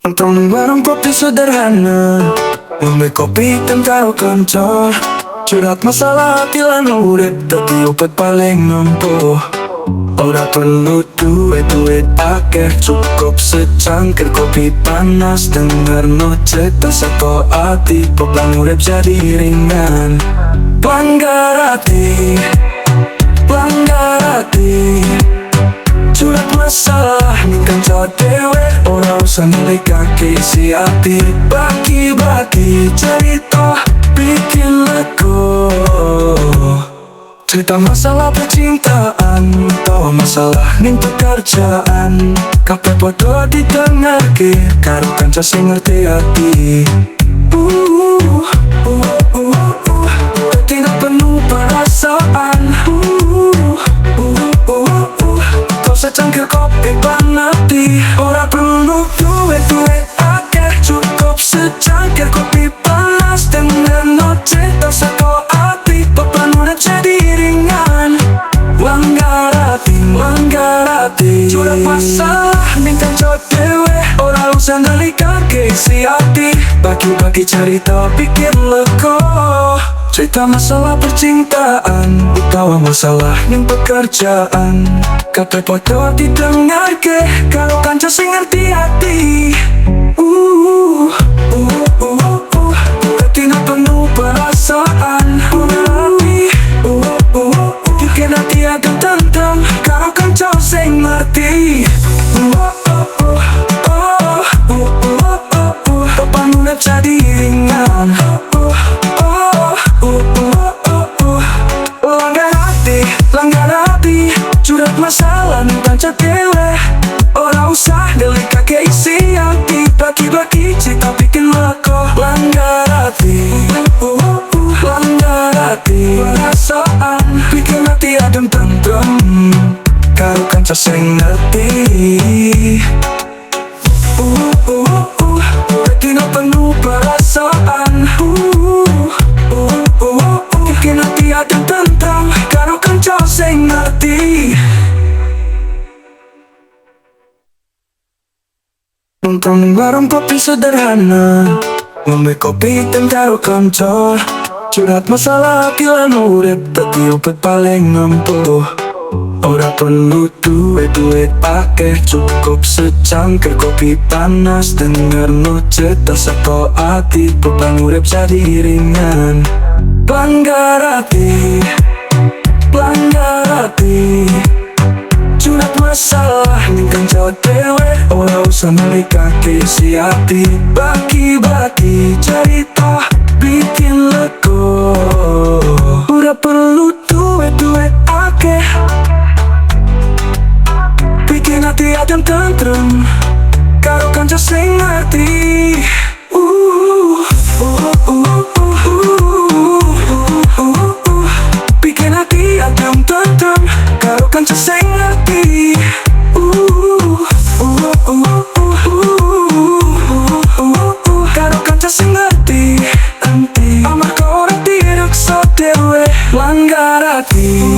Nongkrong bareng kopi sederhana, ngombe kopi dan karo kanca, curhat masalah hati lan urip dadi obat paling nempuh. Ora perlu duit akeh, cukup secangkir kopi panas, dengerno cerita saka ati, beban urip jadi ringan. Pelanggar hati, curhat masalah ning kanca dhewe, ora usah nelikake isi ati. Bagi-bagi cerita, bikin lagu, cerita masalah percintaan atau masalah ning pekerjaan, kabeh padha didengarke karo kanca sing ngerti ati. Tidak penuh perasaan, kau secangkir kopi panati, ora perlu duit akeh, cukup secangkir kopi panas, dengerno cerita saka ati, beban urip jadi ringan. Langgar hati, curhat masalah ning kanca dhewe, ora usah nelikake isi ati. Bagi-bagi cerita bikin lega, cerita masalah percintaan utawa masalah ning pekerjaan, kabeh padha didengarke karo kanca sing ngerti ati. Tidak penuh perasaan, bikin hati agak tentrem karo kanca sing ngerti. Beban urip jadi ringan. Langgar hati, curhat masalah ning kanca dhewe, ora usah nelikake isi ati. Bagi-bagi cerita bikin lega. Langgar hati, perasaan bikin hati adem tentrem karo kanca sing ngerti. Tidak penuh perasaan, bikin hati adem tentrem karo kanca sing ngerti. Nongkrong bareng kopi sederhana, ngombe kopi dan karo kanca, curhat masalah hati lan urip dadi obat paling nempuh. Ora perlu duit akeh, cukup secangkir kopi panas, dengerno cerita saka ati, beban urip jadi ringan. Pelanggar hati, curhat masalah ning kanca dhewe, ora usah nelikake isi ati. Bagi-bagi cerita bikin lega, ora perlu duit akeh, bikin hati adem tentrem karo kanca sing ngerti. Bikin hati adem tentrem karo kanca sing ngerti. Karo kanca sing ngerti. Amarga ora direksa dhewe. Langgar hati.